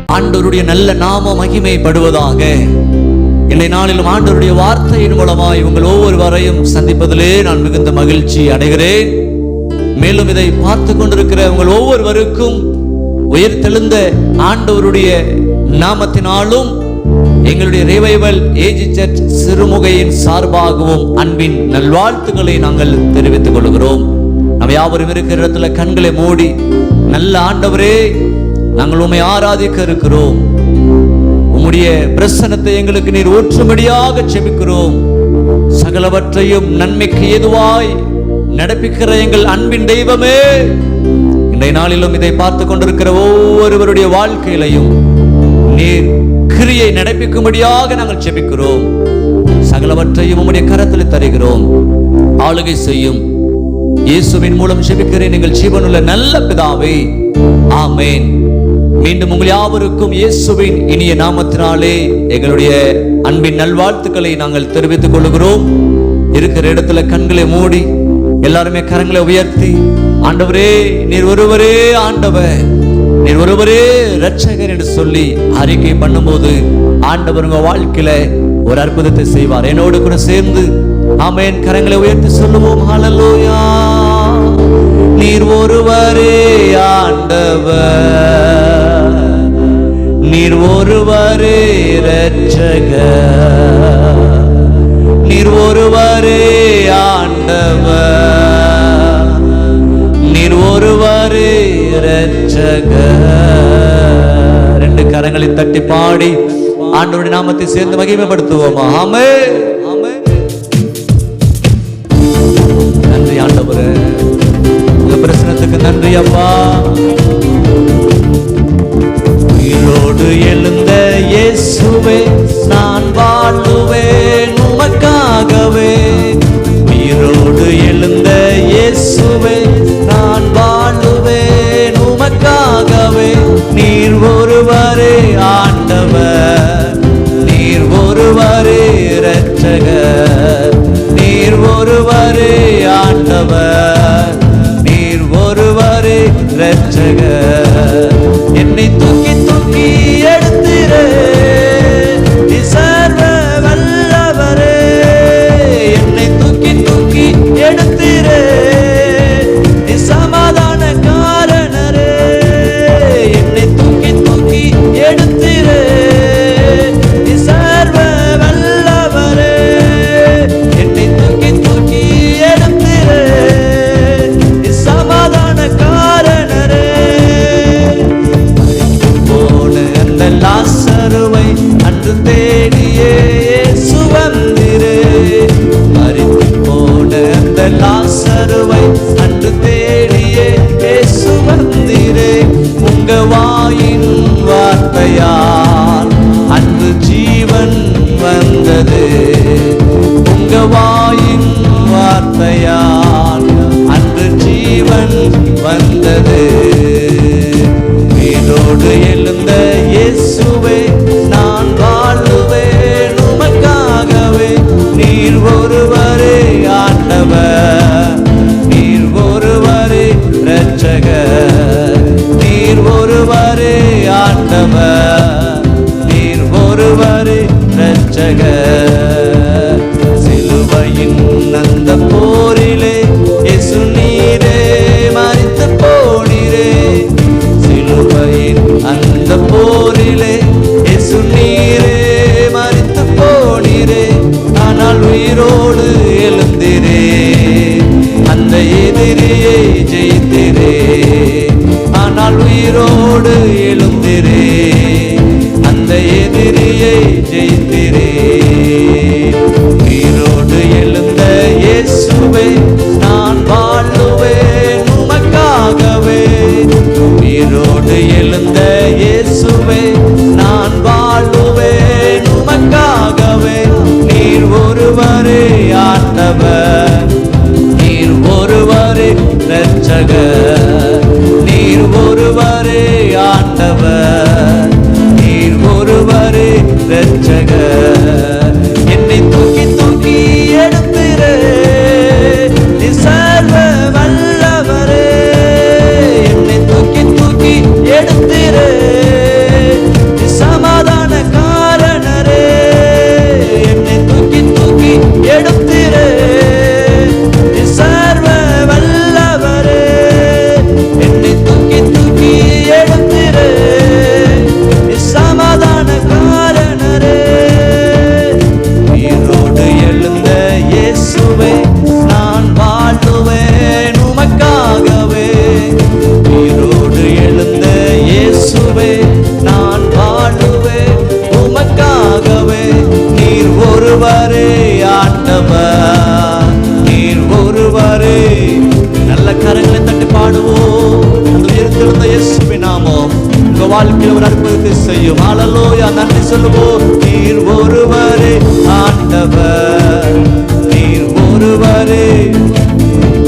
ஆண்டவருடைய நல்ல நாம மகிமைப்படுவதாக. இன்றைய நாளிலும் ஆண்டவருடைய வார்த்தையின் மூலமாய் உங்கள் ஒவ்வொருவரையும் சந்திப்பதிலே நான் மிகுந்த மகிழ்ச்சி அடைகிறேன். மேலும் இதை பார்த்து கொண்டிருக்கிற உங்கள் ஒவ்வொருவருக்கும் உயிர்த்தெழுந்த ஆண்டவருடைய நாமத்தினாலும் எங்களுடைய ரிவைவல் ஏஜி சர்ச் சிறுமுகையின் சார்பாகவும் அன்பின் நல்வாழ்த்துக்களை நாங்கள் தெரிவித்துக் கொள்கிறோம். நம்ம யாவரும் இருக்கிற இடத்துல கண்களை மூடி, நல்ல ஆண்டவரே, நாங்கள் உம்மை ஆராதிக்க இருக்கிறோம். உம்முடைய பிரசன்னத்தை எங்களுக்கு நீர் ஊற்றும்படியாக செபிக்கிறோம். சகலவற்றையும் நன்மைக்கு ஏதுவாய் நடப்பிக்கிற எங்கள் அன்பின் தெய்வமே, இன்றைய நாளிலும் இதை பார்த்து கொண்டிருக்கிற ஒவ்வொருவருடைய வாழ்க்கையிலையும் நீர் கிரியை நடப்பிக்கும்படியாக நாங்கள் செபிக்கிறோம். சகலவற்றையும் உம்முடைய கரத்தில் தருகிறோம். ஆளுகை செய்யும் இயேசுவின் மூலம் செபிக்கிறேன் எங்கள் ஜீவனுள்ள நல்ல பிதாவே, ஆமேன். மீண்டும் உங்கள் யாவருக்கும் இயேசுவின் இனிய நாமத்தினாலே எங்களுடைய அன்பின் நல்வாழ்த்துக்களை நாங்கள் தெரிவித்துக் கொள்கிறோம். இருக்கிற இடத்துல கண்களை மூடி எல்லாருமே கரங்களை உயர்த்தி, ஆண்டவரே நீர் ஒருவரே ஆண்டவர், நீர் ஒருவரே இரட்சகர் என்று சொல்லி அறிக்கை பண்ணும்போது ஆண்டவர் உங்க வாழ்க்கையில ஒரு அற்புதத்தை செய்வார். என்னோடு கூட சேர்ந்து ஆமென் கரங்களை உயர்த்தி சொல்லுவோம். ஹல்லேலூயா. நீர் ஒருவரே ஆண்டவர், நீர் ஒருவரே இரட்சகர், நீர் ஒருவரே ஆண்டவர், நீர் ஒருவரே இரட்சகர். ரெண்டு கரங்களை தட்டி பாடி ஆண்டவருடைய நாமத்தை சேர்ந்து மகிமைப்படுத்துவோமா? ஆமென். நன்றி ஆண்டவரே, உங்க பிரசன்னத்துக்கு நன்றி அப்பா. உயிரோடு எழுந்த இயேசுவே, நான் வாழுவேன் உமக்காகவே. உயிரோடு எழுந்த இயேசுவே, நான் வாழுவேன் உமக்காகவே. நீர் ஒருவரே ஆண்டவர், நீர் ஒருவரே இரட்சகர், நீர் ஒருவரே ஆண்டவர், நீர் ஒருவரே இரட்சகர். என்னை தூக்கி தூக்கி எடுத்திரே நீ சர்வ வல்லவரே, என்னை தூக்கி தூக்கி எடுத்திரே நீ சமாதான காரணரே, என்னை தூக்கி தூக்கி எடுத்திரே நீ சர்வ வல்லவரே, என்னை தூக்கி தூக்கி எடுத்திரே நீ சமாதான காரணரே. போன அந்த லாசருவை அன்று தேடியே இயேசு வந்திரே, மரித்து போன அந்த லாசருவை அன்று தேடியே இயேசு வந்திரே. உங்க வாயின் வார்த்தையால் அன்று ஜீவன் வந்தது, உங்க வாயின் வார்த்தையால் அன்று ஜீவன் வந்தது. உயிரோடு எழுந்த இயேசுவே, நான் வாழுவேன் உமக்காகவே. நீர் ஒருவரே ஆண்டவர், நீர் ஒருவரே இரட்சகர், நீர் ஒருவரே ஆண்டவர், நீர் ஒருவரே இரட்சகர். சிலுவையின் அந்த போரிலே இயேசு நீரே மரித்து போனீரே, சிலுவையின் அந்த போரிலே இயேசு நீரே மரித்து போனீரே. ஆனால் உயிரோடு எழுந்திரே, அந்த எதிரியை ஜெயித்திரே. ஆனால் உயிரோடு எழுந்திரே, அந்த எதிரியை ஜெயித்திரே. உயிரோடு எழுந்த இயேசுவே, நான் வாழுவேன் உமக்காகவே. உயிரோடு எழுந்த இயேசுவே, நான் வாழுவேன் உமக்காகவே. நீர் ஒருவரே ஆண்டவர், நீர் ஒருவரே இரட்சகர், நீர் ஒருவரே ஆண்டவர், நீர் ஒருவரே இரட்சகர். என்னை தூக்கி தூக்கி எடுத்திரே நீ சர்வ வல்லவரே, என்னை தூக்கி தூக்கி எடுத்திரே ஒருவரே. நல்ல கரங்களை தட்டி பாடுவோம். உயர்த்திருந்த இயேசுவின் நாமம் உங்க வாழ்க்கையில் ஒரு அற்புதத்தை செய்யும். ஹல்லேலூயா. நன்றி சொல்லுவோம். நீர் ஒருவரே ஆண்டவர், நீர் ஒருவரே.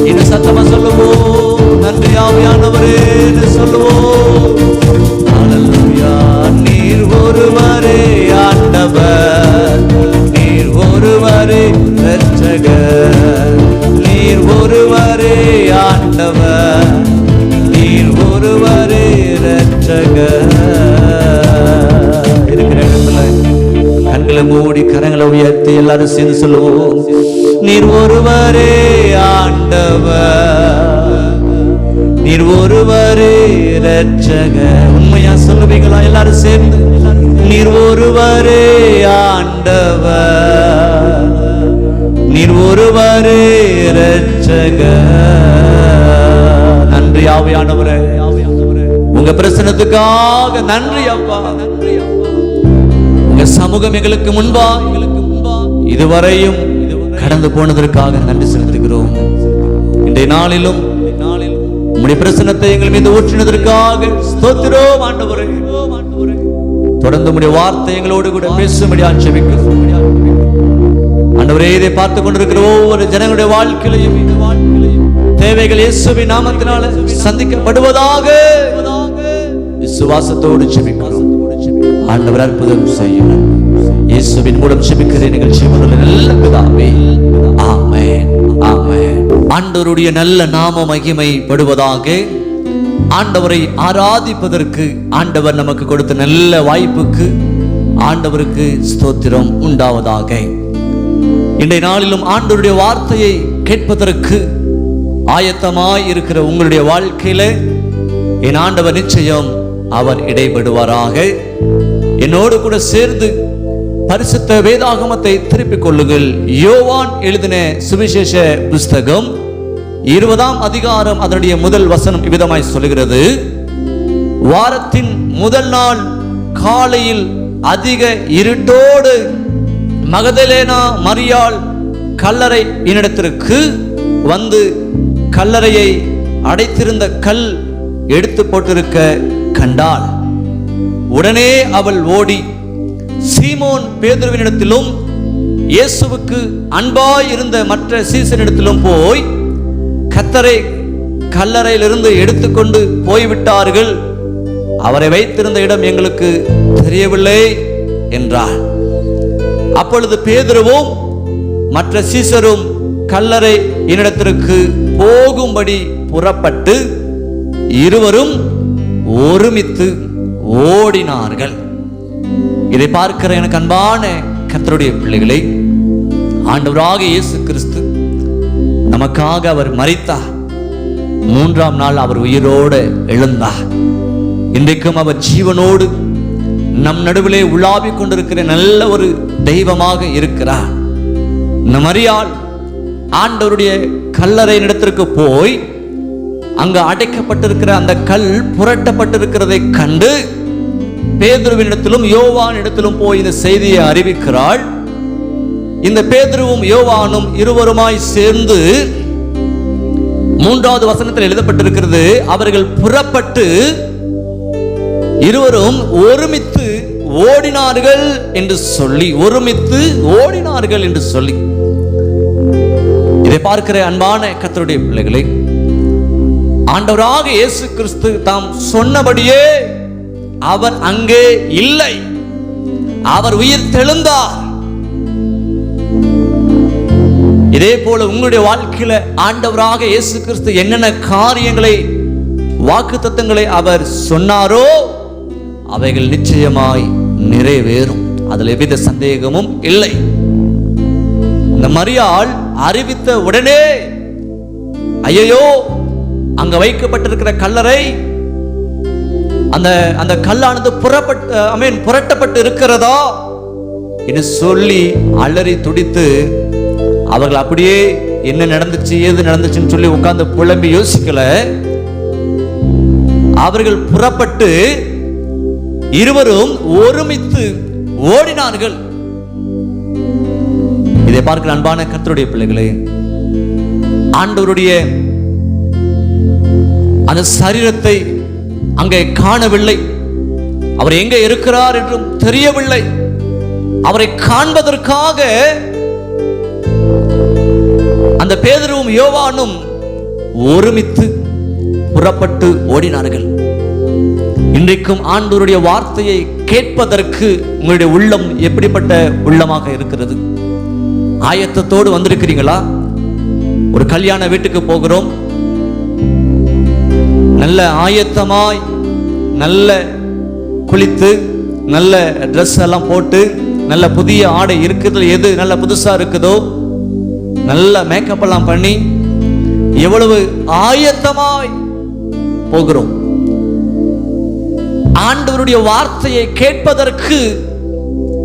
இன்னும் சத்தமா சொல்லுவோம். நன்றி ஆவியானவரே சொல்லுவோம். ஹல்லேலூயா. நீர் ஒருவரே ஆண்டவர், நீர் ஒருவரே இரட்சகர், நீர் ஒருவரே ஆண்டவர், நீர் ஒருவரே இரட்சகர். இருக்கிற இடத்துல கண்களை மூடி கரங்களை உயர்த்தி எல்லாரும் சேர்ந்து சொல்லுவோம். நீர் ஒருவரே ஆண்டவர், நீர் ஒருவரே இரட்சகர். உண்மையா சொல்லுவீங்களா எல்லாரும் சேர்ந்து? நீர் ஒருவரே ஆண்டவர், நீர் ஒருவரே இரட்சகர். நன்றி ஆவியானவரே, உங்க பிரசன்னத்துக்காக நன்றி அப்பா. உங்க சமூகம் எங்களுக்கு முன்பா இதுவரையும் கடந்து போனதற்காக நன்றி செலுத்துகிறோம். இன்றைய நாளிலும் உம்முடைய பிரசன்னத்தை எங்கள் மீது ஊற்றினதற்காக ஸ்தோத்திரம் ஆண்டவரே. தொடர்ந்து உம்முடைய வார்த்தை எங்களோடு கூட பேசும்படி ஆட்சேபிக்கிறோம் ஆண்டவரே. இதை பார்த்து கொண்டிருக்கிற ஒவ்வொரு ஜனங்களுடைய வாழ்க்கையிலையும் தேவைகள் இயேசுவின் நாமத்தினால சந்திக்கப்படுவதாக விசுவாசத்தோடு ஜெபிக்கிறோம். ஆண்டவர் அற்புதம் செய்யும். இயேசுவின் மூலம் ஜெபிக்கிறேன் எங்கள் ஜீவனுள்ள நல்ல பிதாவே. ஆமென், ஆமென். ஆண்டவருடைய நல்ல நாம மகிமைப்படுவதாக. ஆண்டவரை ஆராதிப்பதற்கு ஆண்டவர் நமக்கு கொடுத்த நல்ல வாய்ப்புக்கு ஆண்டவருக்கு ஸ்தோத்திரம் உண்டாவதாக. இன்றைய நாளிலும் ஆண்டவருடைய வார்த்தையை கேட்பதற்கு ஆயத்தமாய் இருக்கிற உங்களுடைய வாழ்க்கையில என் ஆண்டவர் நிச்சயம் அவர் இடைபடுவாராக. என்னோடு கூட சேர்ந்து பரிசுத்த வேதாகமத்தை திருப்பிக் கொள்ளுங்கள். யோவான் எழுதின சுவிசேஷ புஸ்தகம் 20ஆம் அதிகாரம் அதனுடைய முதல் வசனம் இவ்விதமாய் சொல்கிறது. வாரத்தின் முதல் நாள் காலையில் அதிக இருட்டோடு மகதலேனா மரியாள் கல்லறை என்னிடத்திற்கு வந்து கல்லறையை அடைத்திருந்த கல் எடுத்து போட்டிருக்க கண்டாள். உடனே அவள் ஓடி சீமோன் பேதுருவினிடத்திலும் இயேசுவுக்கு அன்பாய் இருந்த மற்ற சீசனிடத்திலும் போய் கர்த்தரை கல்லறையிலிருந்து எடுத்துக்கொண்டு போய்விட்டார்கள், அவரை வைத்திருந்த இடம் எங்களுக்கு தெரியவில்லை என்றார். அப்பொழுது பேதுருவும் மற்ற சீசரும் கல்லறை என்னிடத்திற்கு போகும்படி புறப்பட்டு இருவரும் ஒருமித்து ஓடினார்கள். இதை பார்க்கிற எனக்கு அன்பான கர்த்தருடைய பிள்ளைகளை, ஆண்டவராக இயேசு கிறிஸ்து நமக்காக அவர் மரித்தார். 3ஆம் நாள் அவர் உயிரோடு எழுந்தார். இன்றைக்கும் அவர் ஜீவனோடு நம் நடுவிலே உலாவிக் கொண்டிருக்கிற நல்ல ஒரு தெய்வமாக இருக்கிறார். மரியாள் ஆண்டவருடைய கல்லறை இடத்திற்கு போய் அங்கு அடைக்கப்பட்டிருக்கிற அந்த கல் புரட்டப்பட்டிருக்கிறதை கண்டு பேதுருவினிடத்திலும் யோவான் இடத்திலும் போய் இந்த செய்தியை அறிவிக்கிறாள். இந்த பேதுருவும் யோவானும் இருவருமாய் சேர்ந்து 3வது வசனத்தில் எழுதப்பட்டிருக்கிறது, அவர்கள் புறப்பட்டு இருவரும் ஒருமித்து ஓடினார்கள் என்று சொல்லி, ஒருமித்து ஓடினார்கள் என்று சொல்லி. இதை பார்க்கிற அன்பான கர்த்தருடைய பிள்ளைகளை, ஆண்டவராக இயேசு கிறிஸ்து தாம் சொன்னபடியே அவர் அங்கே இல்லை, அவர் உயிர் தெழுந்தார். இதே போல உங்களுடைய வாழ்க்கையில ஆண்டவராக இயேசு கிறிஸ்து என்னென்ன காரியங்களை வாக்குத்தத்தங்களை அவர் சொன்னாரோ அவைகள் நிச்சயமாய் நிறைவேறும். அதில் எவ்வித சந்தேகமும் இல்லை. இந்த மரியாள் அறிவித்த உடனே, ஐயோ அங்க வைக்கப்பட்டிருக்கிற கல்லறை அந்த கல்லானது புரட்டப்பட்டு இருக்கிறதா என்று சொல்லி அலறி துடித்து, அவர்கள் அப்படியே என்ன நடந்துச்சு ஏது நடந்துச்சுன்னு சொல்லி உட்கார்ந்து புலம்பி யோசிக்கல. அவர்கள் புறப்பட்டு இருவரும் ஒருமித்து ஓடினார்கள். இதை பார்க்கிற அன்பான கர்த்தருடைய பிள்ளைகளே, ஆண்டவருடைய அந்த சரீரத்தை அங்கே காணவில்லை. அவர் எங்கே இருக்கிறார் என்றும் தெரியவில்லை. அவரை காண்பதற்காக அந்த பேதுருவும் யோவானும் ஒருமித்து புறப்பட்டு ஓடினார்கள். இன்றைக்கும் ஆண்டவருடைய வார்த்தையை கேட்பதற்கு உங்களுடைய உள்ளம் எப்படிப்பட்ட உள்ளமாக இருக்கிறது? ஆயத்தத்தோடு வந்திருக்கிறீங்களா? ஒரு கல்யாண வீட்டுக்கு போகிறோம், நல்ல ஆயத்தமாய் நல்ல குளித்து நல்ல ட்ரெஸ் எல்லாம் போட்டு நல்ல புதிய ஆடை இருக்குது, எது நல்ல புதுசா இருக்குதோ நல்ல மேக்கப் எல்லாம் பண்ணி எவ்வளவு ஆயத்தமாய் போகிறோம். ஆண்டவருடைய வார்த்தையை கேட்பதற்கு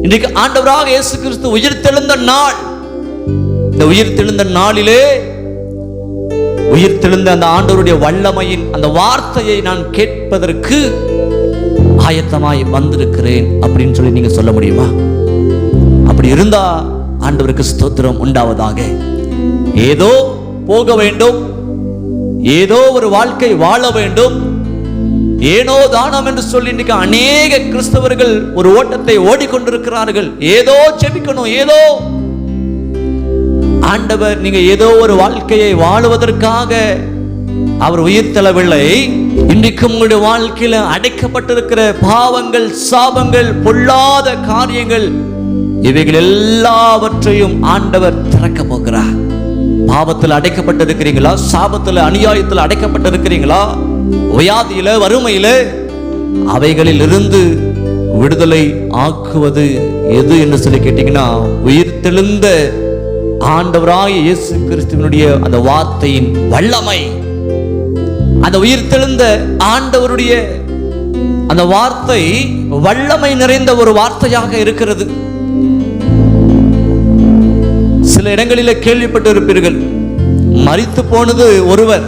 இன்றைக்கு ஆண்டவராக இயேசு கிறிஸ்து உயிர்த்தெழுந்த நாள். இந்த உயிர்த்தெழுந்த நாளிலே உயிர்த்தெழுந்த அந்த ஆண்டவருடைய வல்லமையின் அந்த வார்த்தையை நான் கேட்பதற்கு ஆயத்தமாய் வந்திருக்கிறேன் அப்படின்னு சொல்லி நீங்க சொல்ல முடியுமா? அப்படி இருந்தா ஆண்டவருக்கு ஸ்தோத்திரம் உண்டாவதாக. ஏதோ போக வேண்டும், ஏதோ ஒரு வாழ்க்கை வாழ வேண்டும், ஏனோ தானம் என்று சொல்லி இன்னைக்கு அநேக கிறிஸ்தவர்கள் ஒரு ஓட்டத்தை ஓடிக்கொண்டிருக்கிறார்கள். ஏதோ ஜெபிக்கணும், ஏதோ. ஆண்டவர் நீங்க ஏதோ ஒரு வாழ்க்கையை வாழுவதற்காக அவர் உயிர் தள்ளவில்லை. இன்றைக்கும் உங்களுடைய வாழ்க்கையில அடைக்கப்பட்டிருக்கிற பாவங்கள், சாபங்கள், பொல்லாத காரியங்கள், இவைகள் எல்லாவற்றையும் ஆண்டவர் திறக்க போகிறார். பாவத்தில் அடைக்கப்பட்டிருக்கிறீங்களா? சாபத்தில், அநியாயத்தில் அடைக்கப்பட்டிருக்கிறீங்களா? வியாதியில, வறுமையில, அவைகளில் இருந்து விடுதலை ஆக்குவது எது என்று சொல்லி கேட்டீங்கன்னா, உயிர்த்தெழுந்த ஆண்டவராகிய இயேசு கிறிஸ்துவினுடைய அந்த வார்த்தையின் வல்லமை. அந்த உயிர்த்தெழுந்த ஆண்டவருடைய அந்த வார்த்தை வல்லமை நிறைந்த ஒரு வார்த்தையாக இருக்கிறது. சில இடங்களில் கேள்விப்பட்டு இருப்பீர்கள், மரித்து போனது ஒருவர்,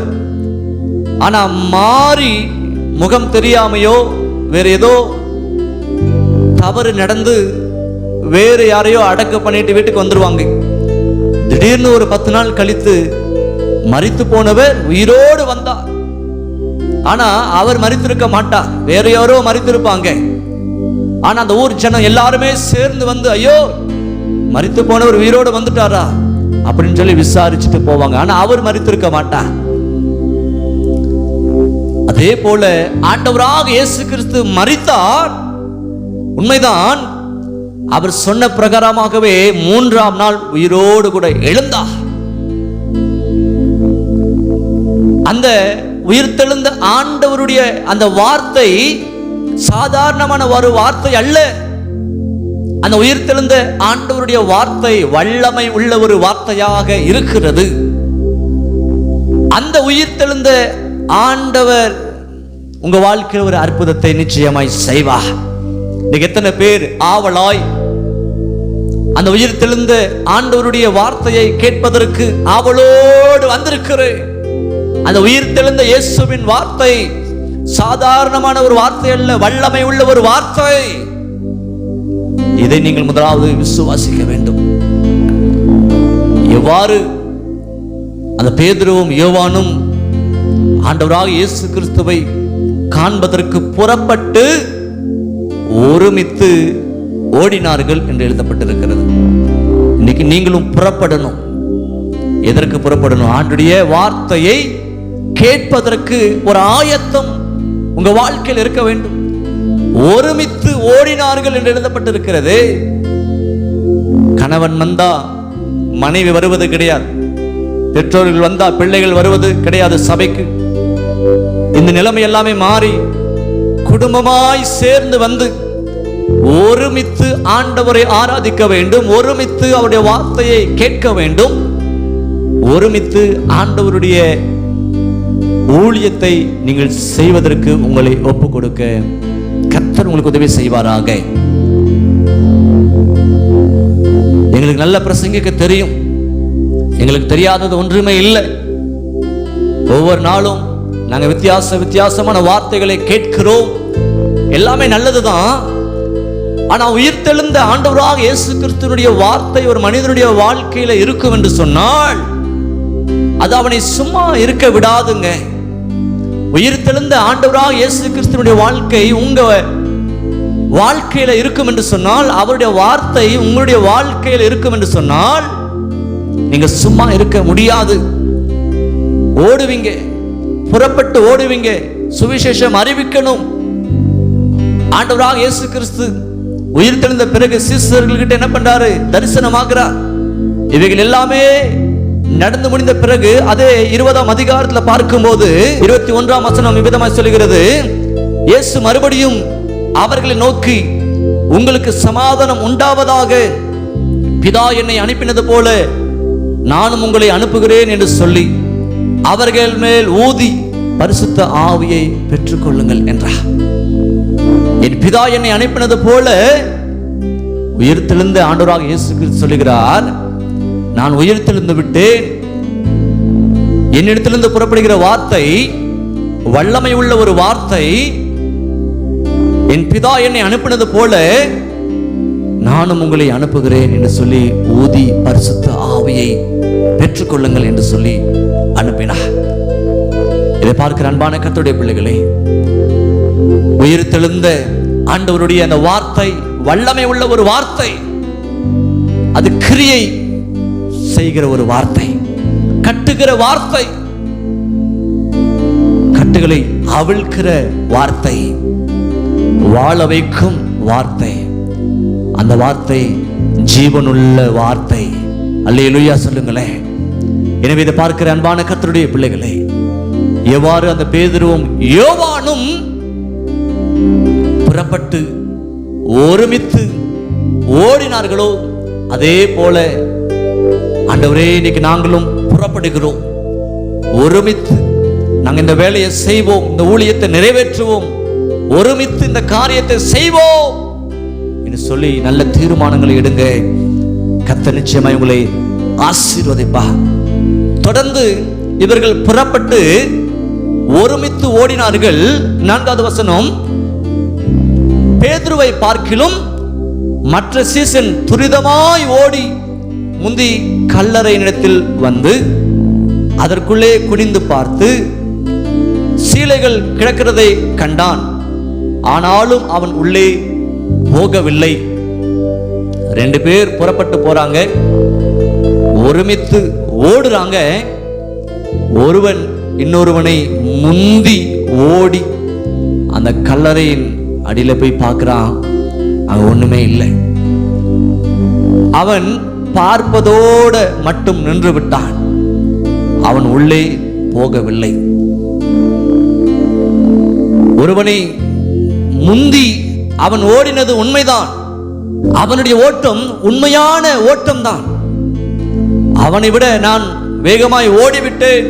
ஆனா மாறி முகம் தெரியாமையோ வேற ஏதோ தவறு நடந்து வேறு யாரையோ அடக்கம் பண்ணிட்டு வீட்டுக்கு வந்துருவாங்க. திடீர்னு ஒரு 10 நாள் கழித்து மரித்து போனவர் உயிரோடு வந்தார். ஆனா அவர் மரித்திருக்க மாட்டார், வேற யாரோ மரித்திருப்பாங்க. ஆனா அந்த ஊர் ஜனம் எல்லாருமே சேர்ந்து வந்து, ஐயோ மரித்து போனவர் உயிரோடு வந்துட்டாரா அப்படின்னு சொல்லி விசாரிச்சுட்டு போவாங்க. ஆனா அவர் மரித்திருக்க மாட்டார். அதே போல ஆண்டவராக இயேசு கிறிஸ்து மரித்தார், உண்மைதான். அவர் சொன்ன பிரகாரமாகவே 3ஆம் நாள் உயிரோடு கூட எழுந்தார். அந்த உயிர்த்தெழுந்த ஆண்டவருடைய அந்த வார்த்தை சாதாரணமான ஒரு வார்த்தை அல்ல. அந்த உயிர்த்தெழுந்த ஆண்டவருடைய வார்த்தை வல்லமை உள்ள ஒரு வார்த்தையாக இருக்கிறது. அந்த உயிர்த்தெழுந்த ஆண்டவர் உங்க வாழ்க்கையில் ஒரு அற்புதத்தை நிச்சயமாய் செய்வார். இன்னைக்கு எத்தனை பேர் ஆவலாய் அந்த உயிர்த்தெழுந்த ஆண்டவருடைய வார்த்தையை கேட்பதற்கு ஆவலோடு வந்திருக்கிறேன். அந்த உயிர்த்தெழுந்த இயேசுவின் வார்த்தை சாதாரணமான ஒரு வார்த்தை அல்ல, வல்லமை உள்ள ஒரு வார்த்தை. இதை நீங்கள் முதலாவது விசுவாசிக்க வேண்டும். எவ்வாறு அந்த பேதுருவும் யோவானும் ஆண்டவராக இயேசு கிறிஸ்துவை காண்பதற்கு புறப்பட்டு ஒருமித்து ஓடினார்கள் என்று எழுதப்பட்டிருக்கிறது. இன்னைக்கு நீங்களும் புறப்படணும். எதற்கு புறப்படணும்? ஆண்டுடைய வார்த்தையை கேட்பதற்கு ஒரு ஆயத்தம் உங்க வாழ்க்கையில் இருக்க வேண்டும். ஒருமித்து ஓடினார்கள் என்று எழுதப்பட்டிருக்கிறது. கணவன் வந்தா மனைவி வருவது கிடையாது, பெற்றோர்கள் வந்தா பிள்ளைகள் வருவது கிடையாது சபைக்கு. இந்த நிலைமை எல்லாமே மாறி குடும்பமாய் சேர்ந்து வந்து ஒருமித்து ஆண்டவரை ஆராதிக்க வேண்டும், ஒருமித்து அவருடைய வார்த்தையை கேட்க வேண்டும், ஒருமித்து ஆண்டவருடைய ஊழியத்தை நீங்கள் செய்வதற்கு உங்களை ஒப்புக் கொடுக்க கர்த்தர் உங்களுக்கு உதவி செய்வாராக. எங்களுக்கு நல்ல பிரசங்கிக்க தெரியும், எங்களுக்கு தெரியாதது ஒன்றுமே இல்லை. ஒவ்வொரு நாளும் நாங்கள் வித்தியாசமான வார்த்தைகளை கேட்கிறோம், எல்லாமே நல்லதுதான். ஆனா உயிர்த்தெழுந்த ஆண்டவராக இயேசு கிறிஸ்துவினுடைய வார்த்தை ஒரு மனிதனுடைய வாழ்க்கையில இருக்கும் என்று சொன்னால் அது அவனை சும்மா இருக்க விடாதுங்க. உயிர்த்தெழுந்த ஆண்டவராக இயேசு கிறிஸ்துவினுடைய வாழ்க்கை உங்க வாழ்க்கையில இருக்கும் என்று சொன்னால், அவருடைய வார்த்தை உங்களுடைய வாழ்க்கையில் இருக்கும் என்று சொன்னால், நீங்க சும்மா இருக்க முடியாது. ஓடுவீங்க, புறப்பட்டு ஓடுவீங்க, சுவிசேஷம் அறிவிக்கணும். ஆண்டவராக இயேசு கிறிஸ்து உயிர்த்தெழுந்த பிறகு சீசர்கள்கிட்ட என்ன பண்றாரு? தரிசனமாகிறார். இவைகள் எல்லாமே நடந்து முடிந்த பிறகு அதே 20ஆம் அதிகாரத்துல பார்க்கும்போது 21ஆம் வசனம் விதமாய் சொல்லுகிறது, இயேசு மறுபடியும் அவர்களை நோக்கி, உங்களுக்கு சமாதானம் உண்டாவதாக, பிதா என்னை அனுப்பினது போல நானும் உங்களை அனுப்புகிறேன் என்று சொல்லி அவர்கள் மேல் ஊதி பரிசுத்த ஆவியை பெற்றுக்கொள்ளுங்கள் என்றார். என் பிதா என்னை அனுப்பினது போல உயிர்த்தெழுந்த ஆண்டவராக இயேசு கிறிஸ்து சொல்லுகிறார், நான் உயிர்த்தெழுந்து விட்டேன். என்னிடத்திலிருந்து புறப்படுகிற வார்த்தை வல்லமை உள்ள ஒரு வார்த்தை. என் பிதா என்னை அனுப்பினது போல நானும் உங்களை அனுப்புகிறேன் என்று சொல்லி ஊதி பரிசுத்த ஆவியை பெற்றுக்கொள்ளுங்கள் என்று சொல்லி அனுப்பினார். இதை பார்க்கிற அன்பான கர்த்தருடைய பிள்ளைகளே, உயிர்த்தெழுந்த ஆண்டவருடைய அந்த வார்த்தை வல்லமை உள்ள ஒரு வார்த்தை. அது கிரியை செய்கிற ஒரு வார்த்தை, கட்டுகிற வார்த்தை, கட்டுகளை அவிழ்க்கிற வார்த்தை, வாழ வைக்கும் வார்த்தை. அந்த வார்த்தை ஜீவனுள்ள வார்த்தை. அல்லேலூயா சொல்லுங்களேன். எனவே இதை பார்க்கிற அன்பான கர்த்தருடைய பிள்ளைகளே, எவ்வாறு அந்த பேதுருவும் யோவானும் புறப்பட்டு ஒருமித்து ஓடினார்களோ, அதே போல ஆண்டவரே இன்னைக்கு நாங்களும் புறப்படுகிறோம். ஒருமித்து நாங்கள் இந்த வேலையை செய்வோம், இந்த ஊழியத்தை நிறைவேற்றுவோம், ஒருமித்து இந்த காரியத்தை செய்வோம் என்று சொல்லி நல்ல தீர்மானங்களை எடுங்க. கர்த்தர் நிச்சயமாய் உங்களை ஆசீர்வதிப்பா. தொடர்ந்து இவர்கள் புறப்பட்டு ஒருமித்து ஓடினார்கள். 4வது வசனம், பேதுருவை பார்க்கிலும் மற்ற சீசன் துரிதமாய் ஓடி முந்தி கல்லறை இடத்தில் வந்து அதற்குள்ளே குனிந்து பார்த்து சீலைகள் கிடக்கிறதை கண்டான். ஆனாலும் அவன் உள்ளே போகவில்லை. 2 பேர் புறப்பட்டு போறாங்க, ஒருமித்து ஓடுறாங்க. ஒருவன் இன்னொருவனை முந்தி ஓடி அந்த கல்லறையின் அடியில போய் பார்க்கிறான். அங்க ஒண்ணுமே இல்லை. அவன் பார்ப்பதோட மட்டும் நின்று விட்டான். அவன் உள்ளே போகவில்லை. ஒருவனை முந்தி அவன் ஓடினது உண்மைதான். அவனுடைய ஓட்டம் உண்மையான ஓட்டம் தான். அவனை விட நான் வேகமாய் ஓடிவிட்டேன்.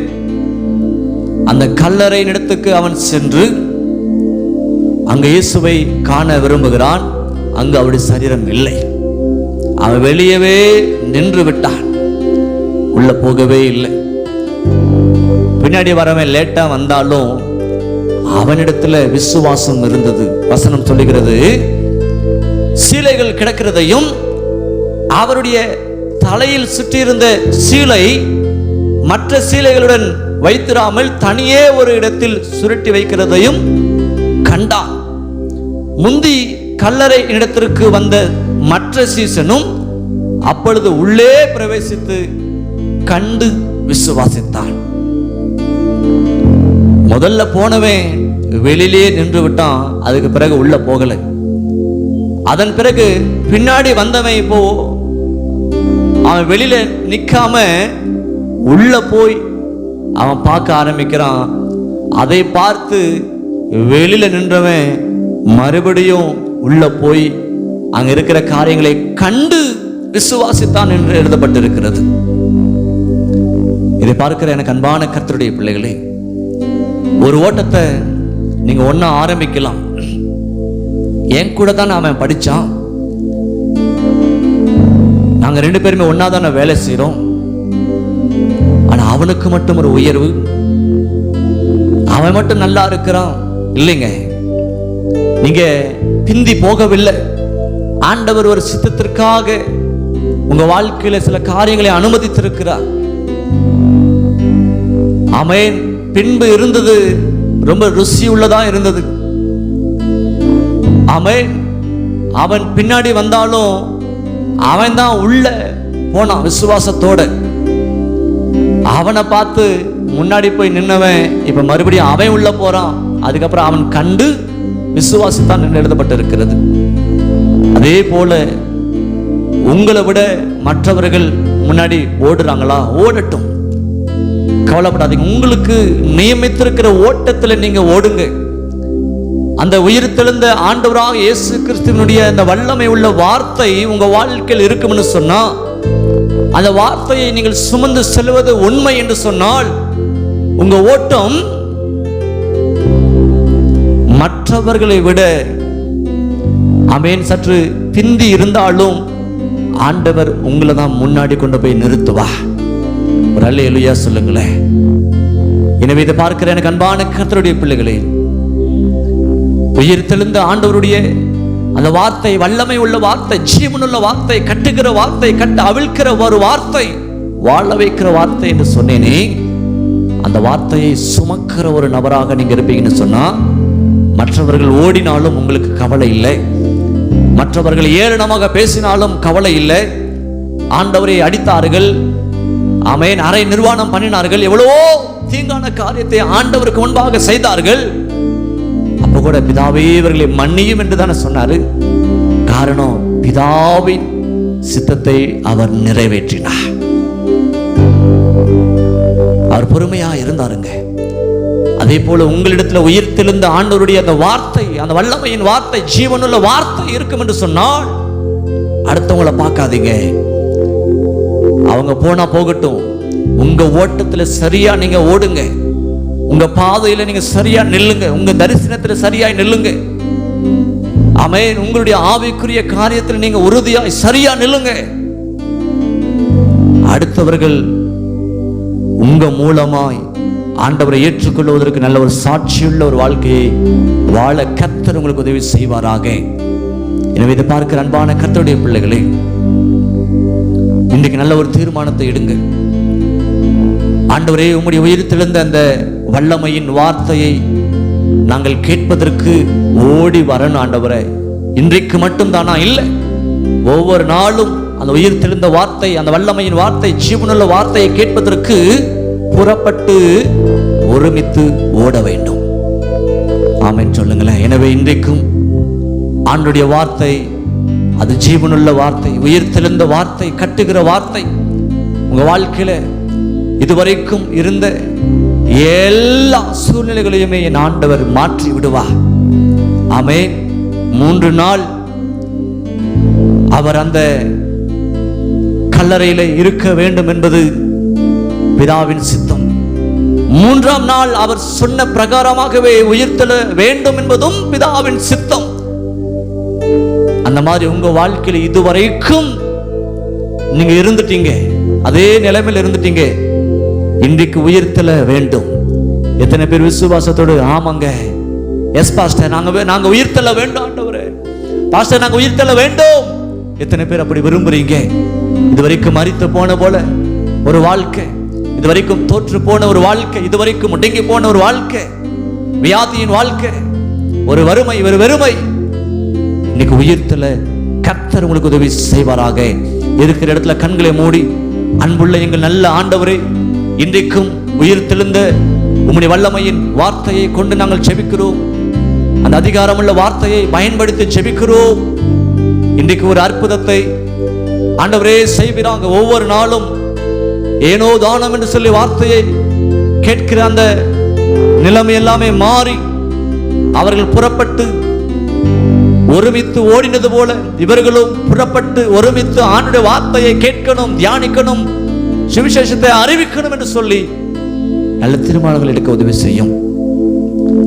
அந்த கல்லறை இடத்துக்கு அவன் சென்று அங்கு இயேசுவை காண விரும்புகிறான். அங்கு அவருடைய சரீரம் இல்லை. அவன் வெளியவே நின்று விட்டான், உள்ள போகவே இல்லை. பின்னாடி வரவன் லேட்டா வந்தாலும் அவனிடத்துல விசுவாசம் இருந்தது. வசனம் சொல்லுகிறது, சீலைகள் கிடக்கிறதையும் அவருடைய தலையில் சுற்றியிருந்த சீலை மற்ற சீலைகளுடன் வைத்திராமல் தனியே ஒரு இடத்தில் சுருட்டி வைக்கிறதையும் கண்டான். முந்தி கல்லறை இடத்திற்கு வந்த மற்ற சீசனும் அப்பொழுது உள்ளே பிரவேசித்து கண்டு விசுவாசித்தான். முதல்ல போனவன் வெளியிலே நின்று விட்டான். அதுக்கு பிறகு உள்ள போகல. அதன் பிறகு பின்னாடி வந்தவன் இப்போ அவன் வெளியில நிக்காம உள்ள போய் அவன் பார்க்க ஆரம்பிக்கிறான். அதை பார்த்து வெளியில நின்றவன் மறுபடியும் உள்ள போய் அங்க இருக்கிற காரியங்களை கண்டு விசுவாசித்தான் என்று எழுதப்பட்டிருக்கிறது. இதை பார்க்கிற எனக்கு அன்பான கர்த்தருடைய பிள்ளைகளே, ஒரு ஓட்டத்தை நீங்க ஒண்ணா ஆரம்பிக்கலாம். என் கூட தான் அவன் படிச்சான். நாங்க 2 பேருமே ஒன்னா தான் வேலை செய்யறோம். ஆனா அவனுக்கு மட்டும் ஒரு உயர்வு, அவன் மட்டும் நல்லா இருக்கிறான். இல்லைங்க, நீங்க பிந்தி போகவில்லை. ஆண்டவர் ஒரு சித்தத்திற்காக உங்க வாழ்க்கையில சில காரியங்களை அனுமதித்திருக்கிறார். ஆமென். பின்பு இருந்தது ரொம்ப ருசி உள்ளதா இருந்தது. ஆமென். அவன் பின்னாடி வந்தாலும் அவன் தான் உள்ள போனான் விசுவாசத்தோட. அவனை பார்த்து முன்னாடி போய் நின்னவன் இப்ப மறுபடியும் அவன் உள்ள போறான். அதுக்கப்புறம் அவன் கண்டு விசுவாசித்தான் என்று எழுதப்பட்டிருக்கிறது. அதே போல உங்களை விட மற்றவர்கள் முன்னாடி ஓடுறாங்களா? ஓடட்டும், கவலைப்படாதீங்க. உங்களுக்கு நியமித்திருக்கிற ஓட்டத்தில் நீங்க ஓடுங்க. அந்த உயிர்த்தெழுந்த ஆண்டவராக இயேசு கிறிஸ்துவினுடைய அந்த வல்லமை உள்ள வார்த்தை உங்க வாழ்க்கையில் இருக்கும்னு சொன்னா, அந்த வார்த்தையை நீங்கள் சுமந்து செல்வது உண்மை என்று சொன்னால், உங்க ஓட்டம் மற்றவர்களை விட ஆமென் சற்று பிந்தி இருந்தாலும் ஆண்டவர் உங்களை தான் முன்னாடி கொண்டு போய் நிறுத்துவா. ஒரு அல்லேலூயா சொல்லுங்களேன். எனவே இதை பார்க்கிற எனக்கு அன்பான கர்த்தருடைய பிள்ளைகளே, உயிர்த்தெழுந்த ஆண்டவருடைய அந்த வார்த்தை, வல்லமை உள்ள வார்த்தை, ஜீவனுள்ள வார்த்தை, கட்டுகிற வார்த்தை, கட்ட அவிழ்க்கிற ஒரு வார்த்தை, வாழ வைக்கிற வார்த்தை என்று சொன்னேனே, அந்த வார்த்தையை சுமக்கிற ஒரு நபராக நீங்க இருப்பீங்கன்னு சொன்னா, மற்றவர்கள் ஓடினாலும் உங்களுக்கு கவலை இல்லை, மற்றவர்கள் ஏளனமாக பேசினாலும் கவலை இல்லை. ஆண்டவரை அடித்தார்கள், ஆமென், அரை நிர்வாணம் பண்ணினார்கள், எவ்வளவோ தீங்கான காரியத்தை ஆண்டவருக்கு முன்பாக செய்தார்கள். அப்ப கூட பிதாவே இவர்களை மன்னியும் என்று தானே சொன்னாரு. காரணம், பிதாவின் சித்தத்தை அவர் நிறைவேற்றினார். அவர் பொறுமையா இருந்தாருங்க. அதே போல உங்களிடத்துல உயிர்த்தெழுந்த ஆண்டவருடைய அந்த வார்த்தை, அந்த வல்லமையின் வார்த்தை, ஜீவனுள்ள வார்த்தை இருக்கும் என்று சொன்னால், அடுத்தவங்களை பார்க்காதீங்க. அவங்க போனா போகட்டும், உங்க ஓட்டத்துல சரியா நீங்க ஓடுங்க, உங்க பாதையில நீங்க சரியா நில்லுங்க, உங்க தரிசனத்துல சரியாய் நில்லுங்க. ஆமென். உங்களுடைய ஆவிக்குரிய காரியத்தில் நீங்க உறுதியாய் சரியா நில்லுங்க. அடுத்தவர்கள் உங்க மூலமாய் ஆண்டவரை ஏற்றுக்கொள்வதற்கு நல்ல ஒரு சாட்சியுள்ள ஒரு வாழ்க்கையை வாழ கர்த்தர் உங்களுக்கு உதவி செய்வாராக. எனவே இதை பார்க்கிற அன்பான கர்த்தருடைய பிள்ளைகளே, இன்றைக்கு நல்ல ஒரு தீர்மானத்தை எடுங்க. ஆண்டவரே, உம்முடைய உயிர்த்தெழுந்த அந்த வல்லமையின் வார்த்தையை நாங்கள் கேட்பதற்கு ஓடி வரணும். ஆண்டவரே, இன்றைக்கு மட்டும் தானா? இல்லை, ஒவ்வொரு நாளும் அந்த உயிர்த்தெழுந்த வார்த்தை, அந்த வல்லமையின் வார்த்தை, ஜீவனுள்ள வார்த்தையை கேட்பதற்கு புறப்பட்டு ஒருமித்து ஓட வேண்டும். ஆமென் சொல்லுங்களேன். எனவே இன்றைக்கும் ஆண்டவருடைய வார்த்தை, அது ஜீவனுள்ள வார்த்தை, உயிர்த்தெழுந்த வார்த்தை, கட்டுகிற வார்த்தை உங்க வாழ்க்கையில இதுவரைக்கும் இருந்த எல்லா சூழ்நிலைகளையுமே என் ஆண்டவர் மாற்றி விடுவார். ஆமென். 3 நாள் அவர் அந்த கல்லறையில இருக்க வேண்டும் என்பது பிதாவின் சித்தம். 3ஆம் நாள் அவர் சொன்ன பிரகாரமாகவே உயிர்த்தெழ வேண்டும் என்பதும் பிதாவின் சித்தம். அந்த மாதிரி உங்க வாழ்க்கையில் இதுவரைக்கும் நீங்க இருந்துட்டீங்க, அதே நிலைமையில் இருந்துட்டீங்க. இன்றைக்கு உயிர்த்தெழ வேண்டும். எத்தனை பேர் விசுவாசத்தோடு ஆமாங்க, எஸ் பாஸ்டர், நாங்க உயிர்த்தெழ வேண்டும் ஆண்டவரே, பாஸ்டர் நாங்க உயிர்த்தெழ வேண்டும். எத்தனை பேர் அப்படி விரும்புறீங்க? இதுவரைக்கும் மரித்து போன போல ஒரு வாழ்க்கை, இதுவரைக்கும் தோற்று போன ஒரு வாழ்க்கை, இதுவரைக்கும் முடங்கி போன ஒரு வாழ்க்கை, வியாதியின் வாழ்க்கை, ஒரு வறுமை, ஒரு வெறுமை, இன்னைக்கு உயிர்த்தெழ கர்த்தர் உங்களுக்கு உதவி செய்வாராக. இருக்கிற இடத்துல கண்களை மூடி, அன்புள்ள எங்கள் நல்ல ஆண்டவரே, இன்றைக்கும் உயிர்த்தெழுந்த உம்முடைய வல்லமையின் வார்த்தையை கொண்டு நாங்கள் செபிக்கிறோம். அந்த அதிகாரமுள்ள வார்த்தையை பயன்படுத்தி செபிக்கிறோம். இன்றைக்கு ஒரு அற்புதத்தை ஆண்டவரே செய்வீராங்க. ஒவ்வொரு நாளும் ஏனோ தானம் என்று சொல்லி வார்த்தையை கேட்கிற அந்த நிலைமை எல்லாமே மாறி அவர்கள் புறப்பட்டு ஒருமித்து ஓடினது போல இவர்களும் புறப்பட்டு ஒருமித்து ஆண்டுடைய வார்த்தையை கேட்கணும், தியானிக்கணும், சுவிசேஷத்தை அறிவிக்கணும் என்று சொல்லி நல்ல தீர்மானங்கள் எடுக்க உதவி செய்யும்.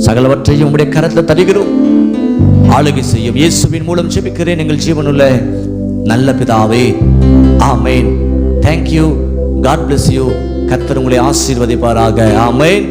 சகலவற்றையும் உம்முடைய கரத்தில் தருகிறோம். ஆளுகை செய்யும். இயேசுவின் மூலம் ஜெபிக்கிறேன் எங்கள் ஜீவனுள்ள நல்ல பிதாவே, ஆமென். Thank you. God bless you. கர்த்தர் உங்களை ஆசீர்வதிப்பாராக. ஆமென்.